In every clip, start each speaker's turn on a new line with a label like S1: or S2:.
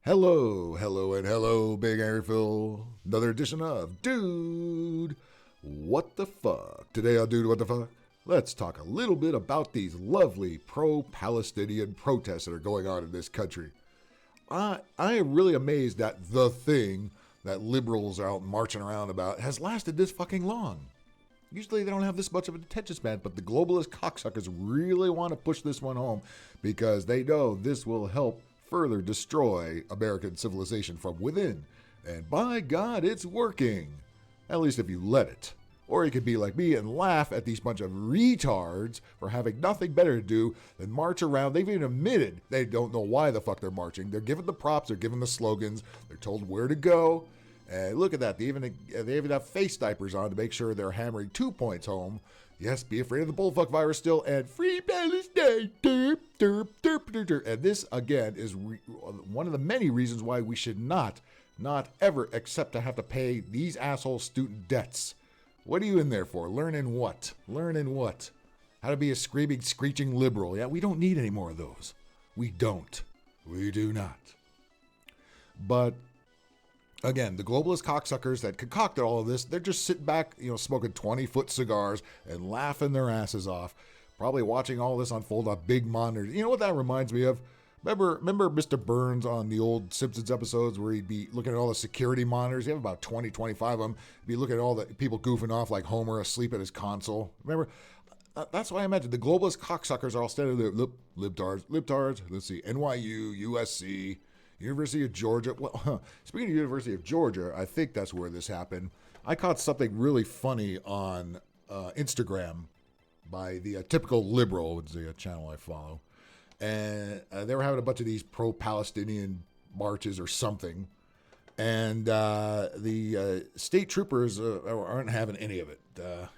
S1: Hello, and hello, Big Airfield. Another edition of Dude, What the Fuck? Today on Dude, What the Fuck? Let's talk a little bit about these lovely pro-Palestinian protests that are going on in this country. I am really amazed that the thing that liberals are out marching around about has lasted this fucking long. Usually they don't have this much of an attention span, but the globalist cocksuckers really want to push this one home because they know this will help further destroy American civilization from within. And by God, it's working. At least if you let it. Or you could be like me and laugh at these bunch of retards for having nothing better to do than march around. They've even admitted they don't know why the fuck they're marching. They're given the props, they're given the slogans, they're told where to go. And look at that, they even have face diapers on to make sure they're hammering 2 points home. Yes, be afraid of the bullfuck virus still, and free Palestine. Derp, derp, derp, derp, derp. And this, again, is one of the many reasons why we should not ever accept to have to pay these asshole student debts. What are you in there for? Learning what? Learning what? How to be a screaming, screeching liberal. Yeah, we don't need any more of those. We don't. We do not. But again, the globalist cocksuckers that concocted all of this, they're just sitting back, smoking 20-foot cigars and laughing their asses off, probably watching all this unfold on big monitors. You know what that reminds me of? Remember Mr. Burns on the old Simpsons episodes where he'd be looking at all the security monitors? He have about 20, 25 of them. He'd be looking at all the people goofing off like Homer asleep at his console. Remember? That's why I imagine the globalist cocksuckers are all standing there. Libtards. Let's see. NYU, USC, University of Georgia. Well, speaking of University of Georgia, I think that's where this happened. I caught something really funny on Instagram by the Typical Liberal, which is a channel I follow. And they were having a bunch of these pro-Palestinian marches or something. And the state troopers aren't having any of it.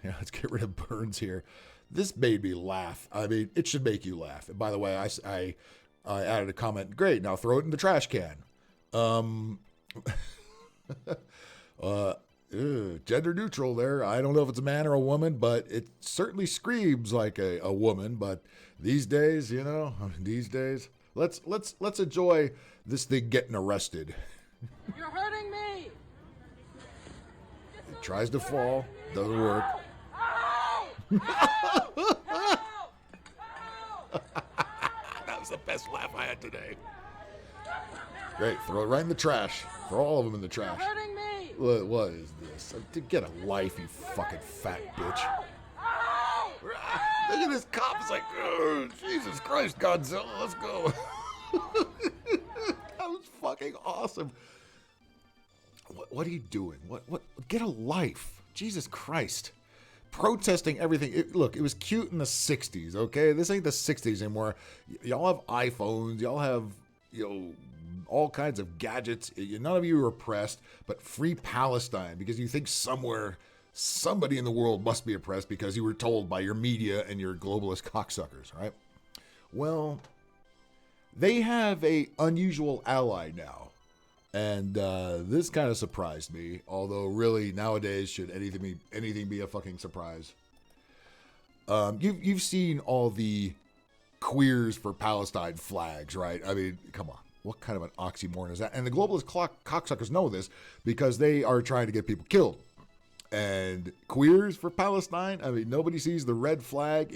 S1: Let's get rid of Burns here. This made me laugh. I mean, it should make you laugh. And by the way, I added a comment. Great, now throw it in the trash can. Gender neutral there. I don't know if it's a man or a woman, but it certainly screams like a woman. But these days, let's enjoy this thing getting arrested.
S2: You're hurting me.
S1: It tries to fall, doesn't work.
S2: Ow! Ow! Ow! Ow!
S1: That was the best laugh I had today. Great, throw it right in the trash. Throw all of them in the trash.
S2: You're hurting me.
S1: What is this? Get a life, you fucking fat bitch.
S2: Ow!
S1: Look at this cop. It's like, oh, Jesus Christ, Godzilla, let's go. That was fucking awesome. What are you doing? What? Get a life. Jesus Christ. Protesting everything. Look, it was cute in the 60s, okay? This ain't the 60s anymore. Y'all have iPhones. Y'all have, all kinds of gadgets. None of you are oppressed, but free Palestine because you think somebody in the world must be oppressed because you were told by your media and your globalist cocksuckers, right? Well, they have a unusual ally now. And this kind of surprised me, although really nowadays should anything be a fucking surprise. You've seen all the queers for Palestine flags, right? I mean, come on. What kind of an oxymoron is that? And the globalist cocksuckers know this because they are trying to get people killed. And queers for Palestine, I mean, nobody sees the red flag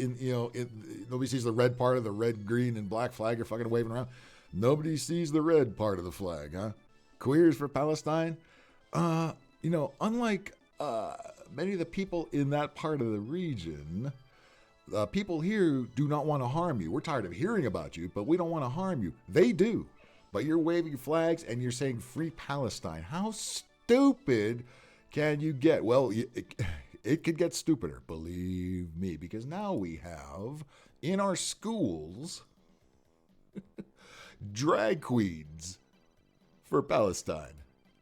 S1: nobody sees the red part of the red, green, and black flag you're fucking waving around. Nobody sees the red part of the flag, huh? Queers for Palestine? Unlike many of the people in that part of the region, people here do not want to harm you. We're tired of hearing about you, but we don't want to harm you. They do. But you're waving flags and you're saying free Palestine. How stupid can you get? Well, it could get stupider, believe me, because now we have in our schools drag queens for Palestine.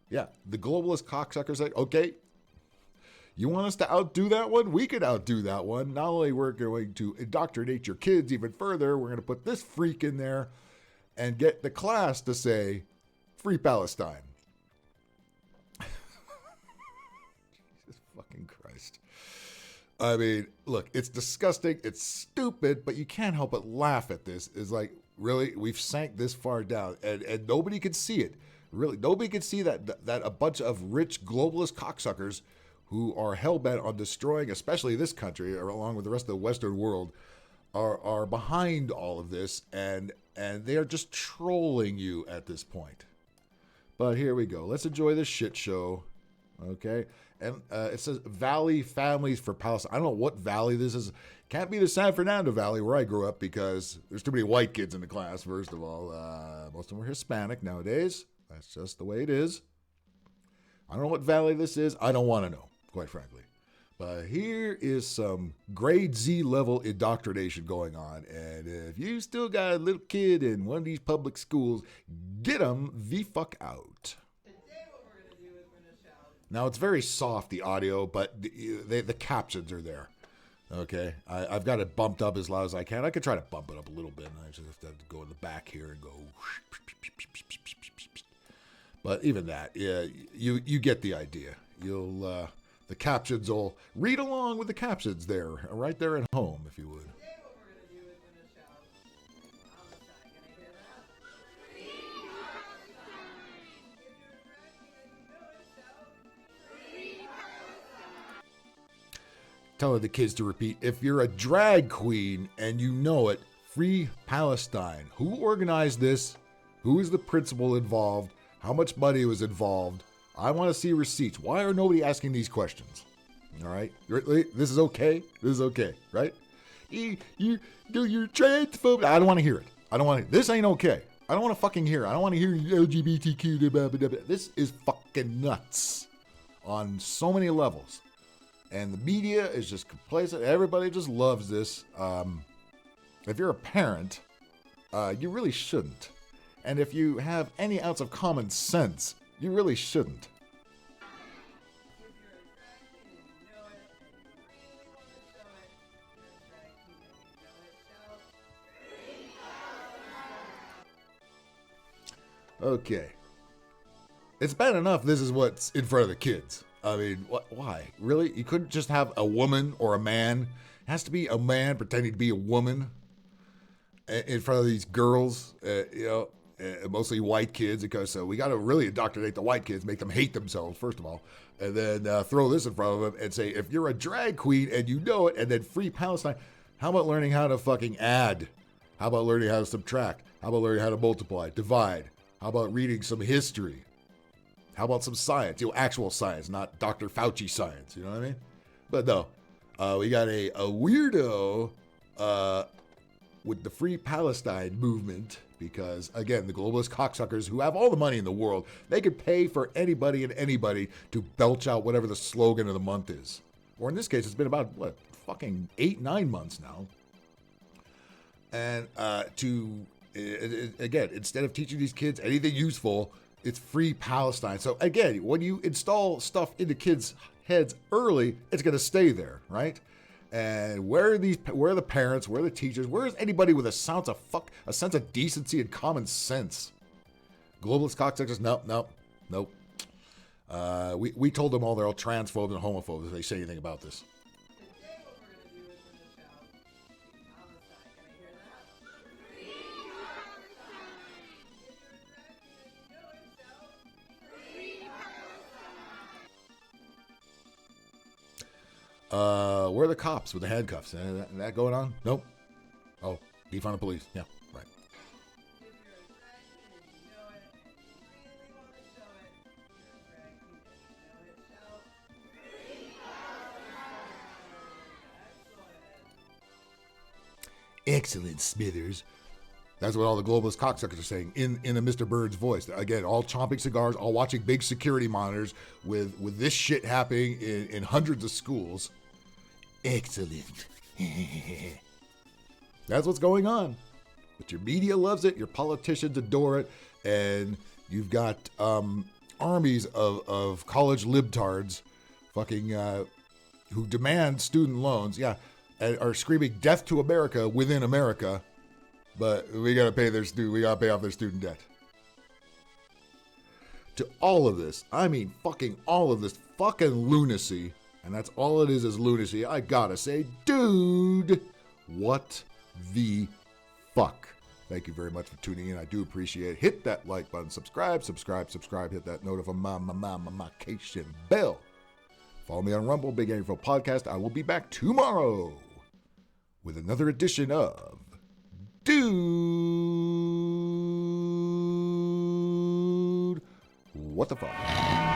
S1: Yeah, the globalist cocksuckers say, okay, you want us to outdo that one? We could outdo that one. Not only we're going to indoctrinate your kids even further, we're going to put this freak in there and get the class to say, free Palestine. Jesus fucking Christ. I mean, look, it's disgusting, it's stupid, but you can't help but laugh at this. It's like, Really, we've sank this far down, and nobody can see it. Really, nobody can see that a bunch of rich globalist cocksuckers who are hell-bent on destroying, especially this country, along with the rest of the Western world, are behind all of this, and they are just trolling you at this point. But here we go. Let's enjoy this shit show. Okay? And it says Valley Families for Palestine. I don't know what valley this is. Can't be the San Fernando Valley where I grew up because there's too many white kids in the class, first of all. Most of them are Hispanic nowadays. That's just the way it is. I don't know what valley this is. I don't want to know, quite frankly. But here is some grade Z level indoctrination going on. And if you still got a little kid in one of these public schools, get them the fuck out. Now, it's very soft, the audio, but the captions are there. Okay? I've got it bumped up as loud as I can. I could try to bump it up a little bit. I just have to go in the back here and go. But even that, yeah, you get the idea. You'll the captions will read along with the captions there, right there at home, if you would. Telling the kids to repeat, if you're a drag queen and you know it, free Palestine. Who organized this? Who is the principal involved? How much money was involved? I want to see receipts. Why are nobody asking these questions? All right? This is okay? This is okay, right? You're transphobic. I don't want to hear it. I don't want to. This ain't okay. I don't want to fucking hear it. I don't want to hear LGBTQ. Blah, blah, blah, blah. This is fucking nuts on so many levels. And the media is just complacent. Everybody just loves this. If you're a parent, you really shouldn't. And if you have any ounce of common sense, you really shouldn't. Okay. It's bad enough this is what's in front of the kids. I mean, why? Really? You couldn't just have a woman or a man? It has to be a man pretending to be a woman in front of these girls, mostly white kids, because we got to really indoctrinate the white kids, make them hate themselves, first of all, and then throw this in front of them and say, if you're a drag queen and you know it, and then free Palestine, how about learning how to fucking add? How about learning how to subtract? How about learning how to multiply, divide? How about reading some history? How about some science? Actual science, not Dr. Fauci science. You know what I mean? But no, we got a weirdo with the Free Palestine movement because, again, the globalist cocksuckers who have all the money in the world, they could pay for anybody and anybody to belch out whatever the slogan of the month is. Or in this case, it's been about, fucking 8-9 months now. And again, instead of teaching these kids anything useful, it's Free Palestine. So again, when you install stuff into kids' heads early, it's going to stay there, right? And where are the parents? Where are the teachers? Where is anybody with a sense of decency and common sense? Globalist cocksuckers? Nope. We told them all they're all transphobes and homophobes if they say anything about this. Where are the cops with the handcuffs? That going on? Nope. Oh, defund the police. Yeah, right. Excellent, Smithers. That's what all the globalist cocksuckers are saying in a Mr. Bird's voice. Again, all chomping cigars, all watching big security monitors with this shit happening in hundreds of schools. Excellent. That's what's going on. But your media loves it, your politicians adore it, and you've got armies of college libtards fucking who demand student loans, and are screaming death to America within America, but we gotta pay off their student debt. To all of this, I mean fucking all of this fucking lunacy, and that's all it is lunacy, I gotta say, dude, what the fuck? Thank you very much for tuning in. I do appreciate it. Hit that like button. Subscribe. Hit that notification bell. Follow me on Rumble, Big Angry Phil Podcast. I will be back tomorrow with another edition of Dude, What the Fuck?